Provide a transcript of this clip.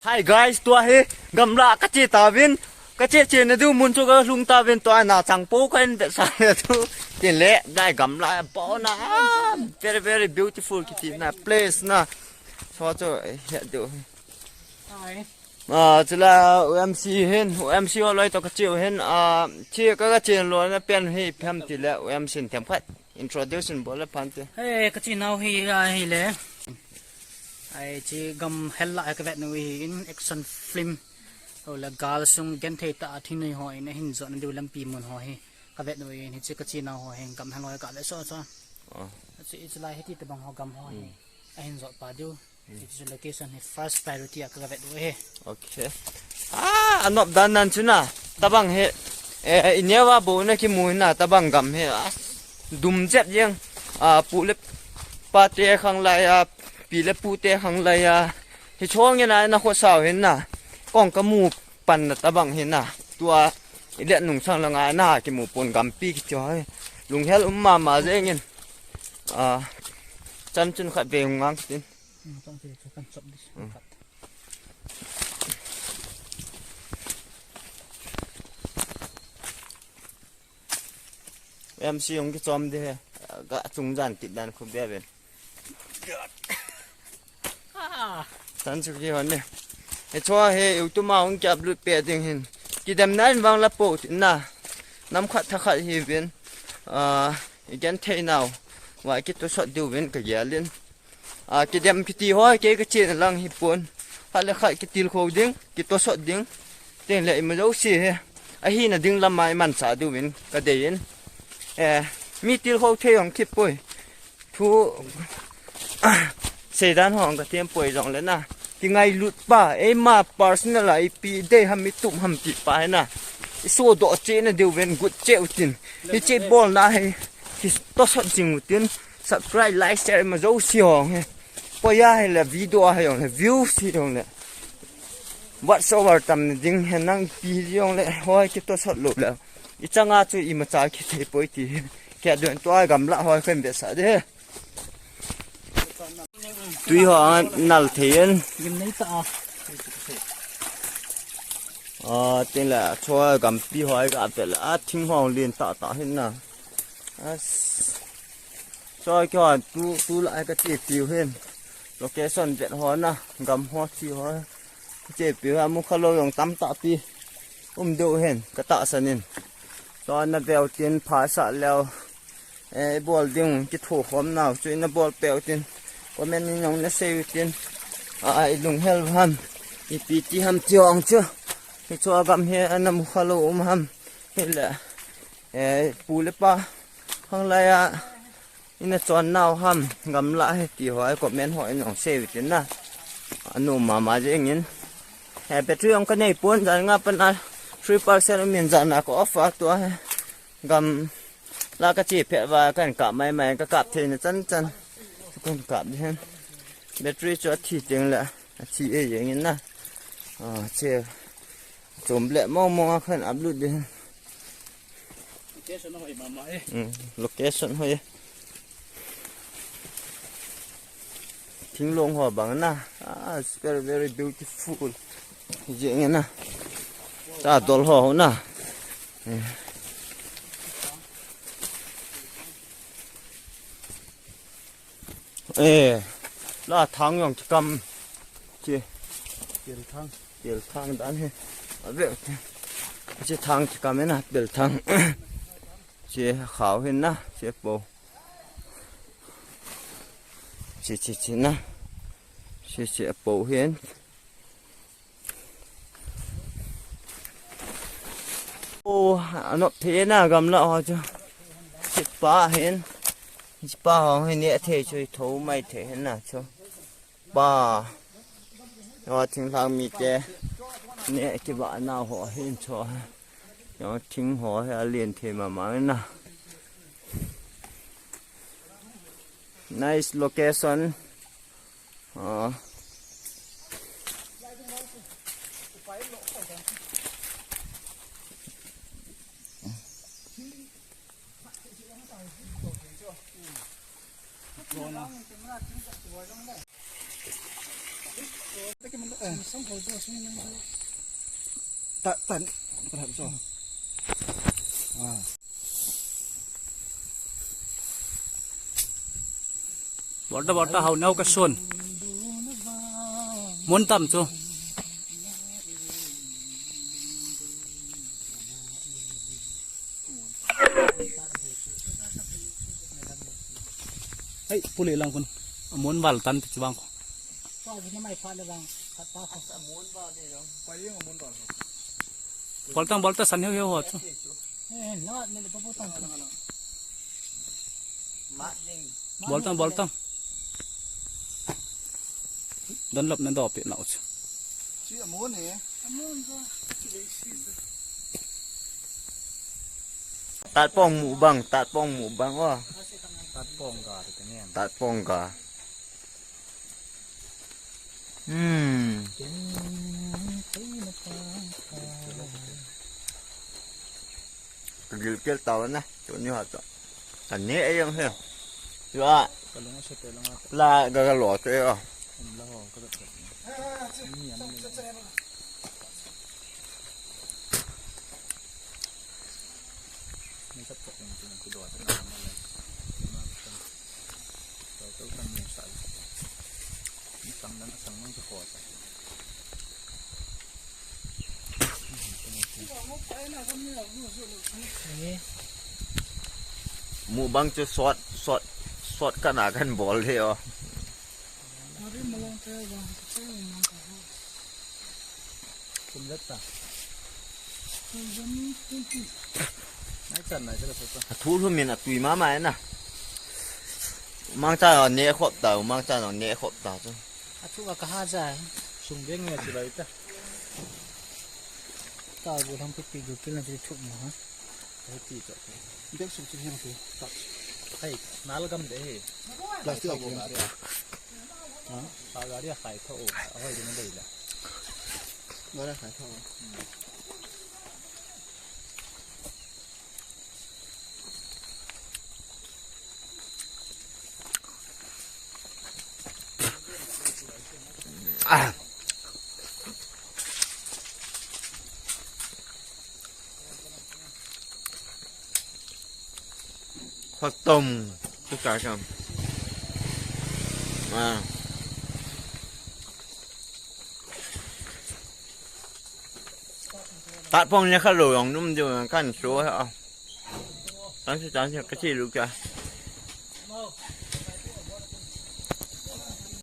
Hi guys, tua he gamla kachi tawin kachi chen du mun chu ga lung tawin to na chang po kan be sa tu tin le dai gamla po na very beautiful kiti na place na so cho he du chula UMC hen UMC loi to kachi hen chi ka chen lo na pen he pham ti le UMC them khat introduction bol pan te hey kachi now hi le ai chi gam hella ka vet noi in action film ola gal sung gen thei ta thi nei hoi na hin zo na du lampi mun ho hi ka vet noi ni chi kachi now ho hen gam hangoi ka le so chi it's like hiti te bang ho gam ho hi a hin zo pa du it's location hi first priority ka vet noi he okay anop dan nan chuna tabang he inyawa bo na ki mu na tabang gam he dum jet yang pu le pa te khang lai pi le pu te khang lai hi chong ya na kho sao hin na kong ka mu pan na tabang hin na tua ile nung sang la nga na ki mu pon gam pi ki choi lung hel ma je ngin chan chun khat be ngang tin tong te chu kan chop dis em si ông cái chom đi gã trung gian tịt đàn không biết bên tan chút gì hơn nè cái cho he yêu tu mau ông chập lụt bè tiếng hình cái đêm nay vang là bộ tịt na nắm khát thắc khát hi bên cái thế nào và cái tôi sợ điều bên cái gì lên cái đêm cái tì hoa cái chuyện lăng hi buồn khát là khát cái tì khâu tiếng cái tôi sợ tiếng tiếng lại mà dấu xì he hi là tiếng làm mai mặn xả điều bên cái đấy mi til ho the yong khip poi thu se dan hong ka tem poi rong le na ti ngai lut pa e ma personal ip de ham mi tum ham ti pa na so do che na de wen gut che utin hi che bol na he ki to sot jing utin subscribe like share ma zo si hong he po ya he la video he yong le view si yong le whatsoever tam ding he nang pi yong le hoi ki to sot lo la ichanga chu ima cha ki the poi ti kya duen to gam la hoi khem be sa de tui ho nal thien gim nei ta tên là cho gam pi hoi ga pe la thing hong lien ta hin na cho cái tu lại cái chi piu hen location vet ho na gam ho chi ho che piu ha mu khalo yong tam ta pi do hen ka ta sanin cho na bèo tiền phá sạ leo bol ding cái thổ khóm nào chơi na bol bèo tiền có men nhong na sale tiền lùng hel ham ipt ham chiong chưa cái cho gam he anam khalo ham he là pu le pa hang lai ina chon nào ham gam la he ti hoi có men hoi nhong sale tiền na anu ma je ngin he battery ông cái này pon ra nga pan 3% miền dàn là có offer tua gam là cái chỉ phải và cái cặp máy cái cặp thì nó chân con cặp đi hen battery cho thì tiếng là chỉ ấy vậy na chơi chôm lẹ mong khăn áp lực đi location thôi thính long hòa bằng na very beautiful vậy nghe na ta đổ hồ na là thang yong cầm chi tiểu thang đan he vậy chi thang cầm na tiểu thang chi khảo hen na chi bộ chi na chi bộ hen nó thế nào gầm lọ cho chip ba hen chip ba hong hay nhẹ thế chơi thấu mày thế hen nào cho ba nó thỉnh thoảng mi té nhẹ cái bạn nào họ hen cho nó thỉnh họ hay liền thế mà na nice location Tan terhadap so. Borta hau nau ka son. Muốn tầm chú. Hey, puli lang kun. Muốn vào tan chú bang. Bolta san hiu hiu hot. Bolta. Đơn lập nên đỏ biển lậu chứ. Chỉ là muốn nè. Tạt pong mũ băng quá. Tát pong gà thì cái nghe. Tạt pong cả. Gil kel tàu nè, chỗ như hạt rồi. Anh nhé ấy không hiểu. Chưa. Là gà lỏ thế à. Mũ băng cho sọt cả nà căn bol thế à. Không rất à. Nãy trần này sẽ là tốt. Thu luôn mình là tùy má mày nè. Mang cha nó nhẹ khộp tàu, mang cha nó nhẹ khộp tàu chứ. Thu vào cả hai dài. Sùng biết nghe chỉ đấy ta. Tao vừa không biết được cái là gì thụng mà hả? Cái gì vậy? Biết sùng chỉ hiền thì tắt. Hey, nál gam đấy. Là tiêu bộ gà đấy. Hả? Tao gà đấy khai thâu. Ôi đừng đây là. Gà đấy khai thâu. À. Khoai tùng tất cả không à. Tạt phong nha khá lùi ông đúng chưa căn số hả anh sẽ chán cái gì được chưa